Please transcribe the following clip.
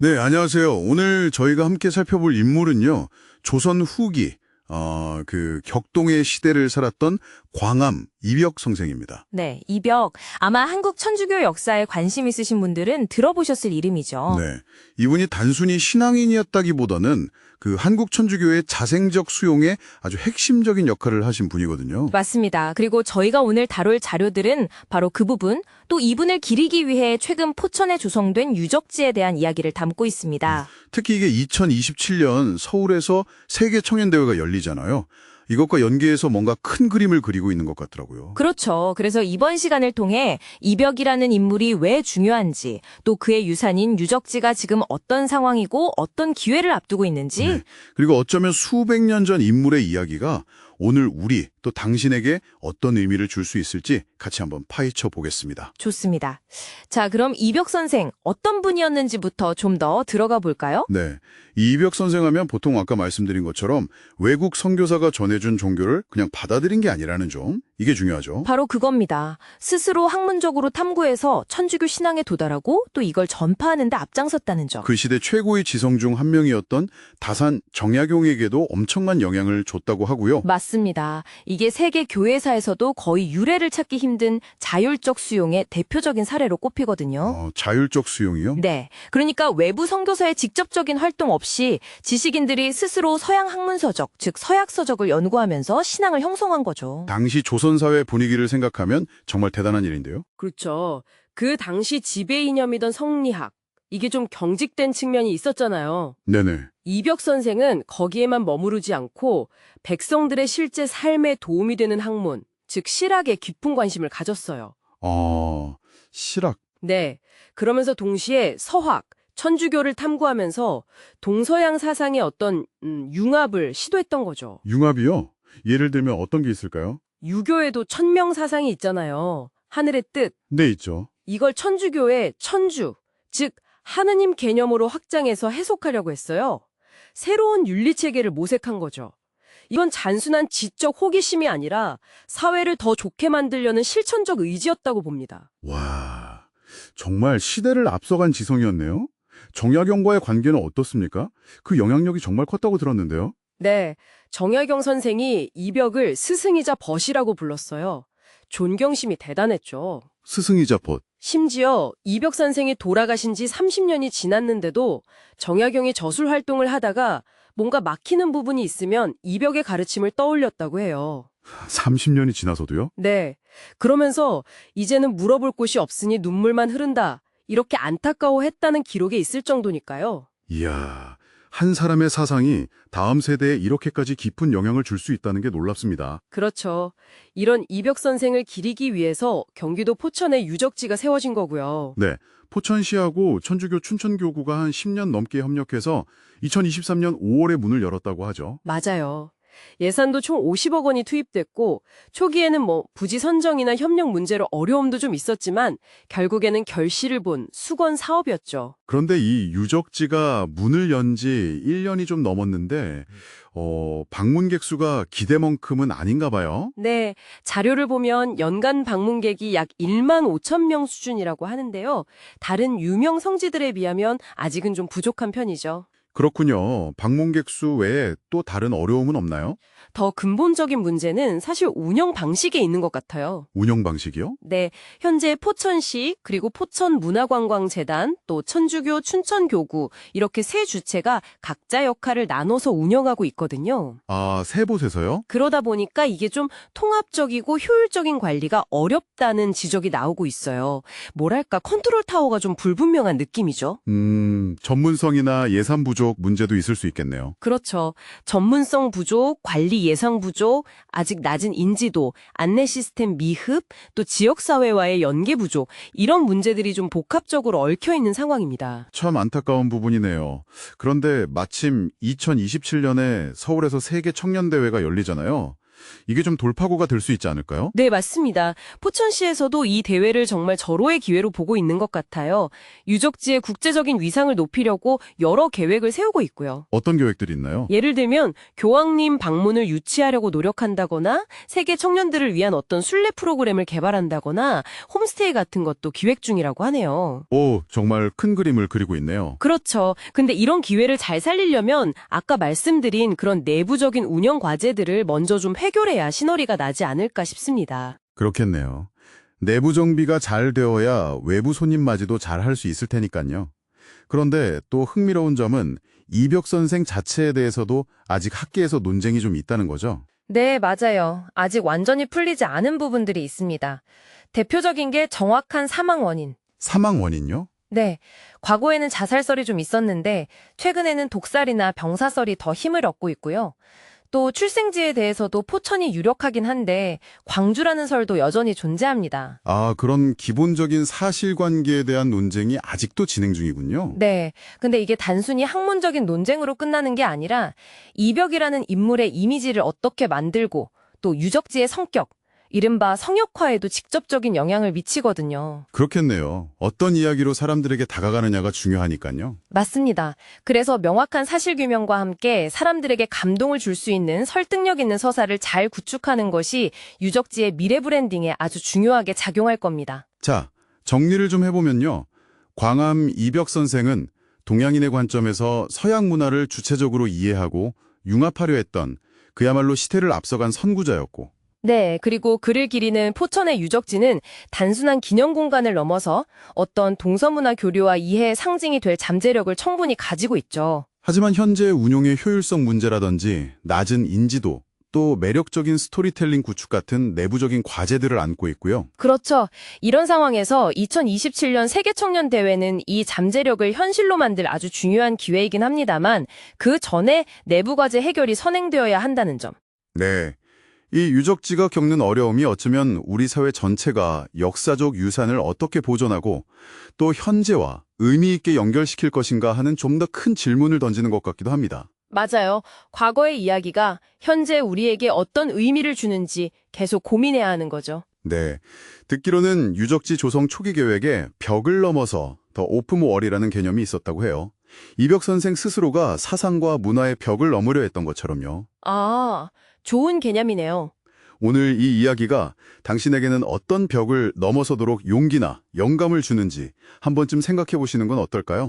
네, 안녕하세요. 오늘 저희가 함께 살펴볼 인물은요, 조선 후기, 격동의 시대를 살았던 광암 이벽 선생입니다. 네, 이벽. 아마 한국 천주교 역사에 관심 있으신 분들은 들어보셨을 이름이죠. 네. 이분이 단순히 신앙인이었다기보다는 그 한국 천주교의 자생적 수용에 아주 핵심적인 역할을 하신 분이거든요. 맞습니다. 그리고 저희가 오늘 다룰 자료들은 바로 그 부분, 또 이분을 기리기 위해 최근 포천에 조성된 유적지에 대한 이야기를 담고 있습니다. 특히 이게 2027년 서울에서 세계 청년대회가 열리잖아요. 이것과 연계해서 뭔가 큰 그림을 그리고 있는 것 같더라고요. 그렇죠. 그래서 이번 시간을 통해 이벽이라는 인물이 왜 중요한지, 또 그의 유산인 유적지가 지금 어떤 상황이고 어떤 기회를 앞두고 있는지, 네. 그리고 어쩌면 수백 년 전 인물의 이야기가 오늘 우리 또 당신에게 어떤 의미를 줄 수 있을지 같이 한번 파헤쳐 보겠습니다. 좋습니다. 자, 그럼 이벽 선생 어떤 분이었는지부터 좀 더 들어가 볼까요? 네. 이벽 선생 하면 보통 아까 말씀드린 것처럼 외국 선교사가 전해준 종교를 그냥 받아들인 게 아니라는 점, 이게 중요하죠. 바로 그겁니다. 스스로 학문적으로 탐구해서 천주교 신앙에 도달하고 또 이걸 전파하는 데 앞장섰다는 점. 그 시대 최고의 지성 중 한 명이었던 다산 정약용에게도 엄청난 영향을 줬다고 하고요. 맞습니다. 이게 세계 교회사에서도 거의 유례를 찾기 힘든 자율적 수용의 대표적인 사례로 꼽히거든요. 자율적 수용이요? 네. 그러니까 외부 선교사의 직접적인 활동 없이 지식인들이 스스로 서양 학문서적, 즉 서약서적을 연구하면서 신앙을 형성한 거죠. 당시 조선사회 분위기를 생각하면 정말 대단한 일인데요. 그렇죠. 그 당시 지배 이념이던 성리학, 이게 좀 경직된 측면이 있었잖아요. 네네. 이벽 선생은 거기에만 머무르지 않고 백성들의 실제 삶에 도움이 되는 학문, 즉 실학에 깊은 관심을 가졌어요. 실학. 네. 그러면서 동시에 서학, 천주교를 탐구하면서 동서양 사상의 어떤 융합을 시도했던 거죠. 융합이요? 예를 들면 어떤 게 있을까요? 유교에도 천명 사상이 있잖아요. 하늘의 뜻. 네, 있죠. 이걸 천주교의 천주, 즉 하느님 개념으로 확장해서 해석하려고 했어요. 새로운 윤리체계를 모색한 거죠. 이건 단순한 지적 호기심이 아니라 사회를 더 좋게 만들려는 실천적 의지였다고 봅니다. 와, 정말 시대를 앞서간 지성이었네요. 정약용과의 관계는 어떻습니까? 그 영향력이 정말 컸다고 들었는데요. 네, 정약용 선생이 이벽을 스승이자 벗이라고 불렀어요. 존경심이 대단했죠. 스승이자 벗. 심지어 이벽 선생이 돌아가신 지 30년이 지났는데도 정약용이 저술 활동을 하다가 뭔가 막히는 부분이 있으면 이벽의 가르침을 떠올렸다고 해요. 30년이 지나서도요? 네. 그러면서 이제는 물어볼 곳이 없으니 눈물만 흐른다. 이렇게 안타까워했다는 기록에 있을 정도니까요. 이야, 한 사람의 사상이 다음 세대에 이렇게까지 깊은 영향을 줄 수 있다는 게 놀랍습니다. 그렇죠. 이런 이벽 선생을 기리기 위해서 경기도 포천에 유적지가 세워진 거고요. 네, 포천시하고 천주교 춘천교구가 한 10년 넘게 협력해서 2023년 5월에 문을 열었다고 하죠. 맞아요. 예산도 총 50억 원이 투입됐고 초기에는 부지 선정이나 협력 문제로 어려움도 좀 있었지만 결국에는 결실을 본 수건 사업이었죠. 그런데 이 유적지가 문을 연 지 1년이 좀 넘었는데 방문객 수가 기대만큼은 아닌가 봐요. 네, 자료를 보면 연간 방문객이 약 1만 5천 명 수준이라고 하는데요. 다른 유명 성지들에 비하면 아직은 좀 부족한 편이죠. 그렇군요. 방문객 수 외에 또 다른 어려움은 없나요? 더 근본적인 문제는 사실 운영 방식에 있는 것 같아요. 운영 방식이요? 네, 현재 포천시 그리고 포천문화관광재단 또 천주교 춘천교구 이렇게 세 주체가 각자 역할을 나눠서 운영하고 있거든요. 아, 세 곳에서요? 그러다 보니까 이게 좀 통합적이고 효율적인 관리가 어렵다는 지적이 나오고 있어요. 뭐랄까 컨트롤 타워가 좀 불분명한 느낌이죠. 전문성이나 예산 부족 문제도 있을 수 있겠네요. 그렇죠. 전문성 부족, 관리 예상 부족, 아직 낮은 인지도, 안내 시스템 미흡, 또 지역사회와의 연계 부족, 이런 문제들이 좀 복합적으로 얽혀있는 상황입니다. 참 안타까운 부분이네요. 그런데 마침 2027년에 서울에서 세계 청년대회가 열리잖아요. 이게 좀 돌파구가 될 수 있지 않을까요? 네, 맞습니다. 포천시에서도 이 대회를 정말 절호의 기회로 보고 있는 것 같아요. 유적지의 국제적인 위상을 높이려고 여러 계획을 세우고 있고요. 어떤 계획들이 있나요? 예를 들면 교황님 방문을 유치하려고 노력한다거나 세계 청년들을 위한 어떤 순례 프로그램을 개발한다거나 홈스테이 같은 것도 기획 중이라고 하네요. 오, 정말 큰 그림을 그리고 있네요. 그렇죠. 근데 이런 기회를 잘 살리려면 아까 말씀드린 그런 내부적인 운영 과제들을 먼저 좀 해결해야 시너리가 나지 않을까 싶습니다. 그렇겠네요. 내부 정비가 잘 되어야 외부 손님 맞이도 잘 할 수 있을 테니까요. 그런데 또 흥미로운 점은 이벽 선생 자체에 대해서도 아직 학계에서 논쟁이 좀 있다는 거죠. 네, 맞아요. 아직 완전히 풀리지 않은 부분들이 있습니다. 대표적인 게 정확한 사망 원인. 사망 원인요? 네, 과거에는 자살설이 좀 있었는데 최근에는 독살이나 병사설이 더 힘을 얻고 있고요. 또 출생지에 대해서도 포천이 유력하긴 한데 광주라는 설도 여전히 존재합니다. 아, 그런 기본적인 사실관계에 대한 논쟁이 아직도 진행 중이군요. 네, 근데 이게 단순히 학문적인 논쟁으로 끝나는 게 아니라 이벽이라는 인물의 이미지를 어떻게 만들고 또 유적지의 성격, 이른바 성역화에도 직접적인 영향을 미치거든요. 그렇겠네요. 어떤 이야기로 사람들에게 다가가느냐가 중요하니까요. 맞습니다. 그래서 명확한 사실규명과 함께 사람들에게 감동을 줄 수 있는 설득력 있는 서사를 잘 구축하는 것이 유적지의 미래 브랜딩에 아주 중요하게 작용할 겁니다. 자, 정리를 좀 해보면요. 광암 이벽 선생은 동양인의 관점에서 서양 문화를 주체적으로 이해하고 융합하려 했던 그야말로 시대를 앞서간 선구자였고, 네, 그리고 그를 기리는 포천의 유적지는 단순한 기념 공간을 넘어서 어떤 동서문화 교류와 이해의 상징이 될 잠재력을 충분히 가지고 있죠. 하지만 현재 운용의 효율성 문제라든지 낮은 인지도, 또 매력적인 스토리텔링 구축 같은 내부적인 과제들을 안고 있고요. 그렇죠. 이런 상황에서 2027년 세계청년대회는 이 잠재력을 현실로 만들 아주 중요한 기회이긴 합니다만 그 전에 내부 과제 해결이 선행되어야 한다는 점. 네. 이 유적지가 겪는 어려움이 어쩌면 우리 사회 전체가 역사적 유산을 어떻게 보존하고 또 현재와 의미 있게 연결시킬 것인가 하는 좀 더 큰 질문을 던지는 것 같기도 합니다. 맞아요. 과거의 이야기가 현재 우리에게 어떤 의미를 주는지 계속 고민해야 하는 거죠. 네. 듣기로는 유적지 조성 초기 계획에 벽을 넘어서 더 오픈월이라는 개념이 있었다고 해요. 이벽 선생 스스로가 사상과 문화의 벽을 넘으려 했던 것처럼요. 아, 좋은 개념이네요. 오늘 이 이야기가 당신에게는 어떤 벽을 넘어서도록 용기나 영감을 주는지 한 번쯤 생각해 보시는 건 어떨까요?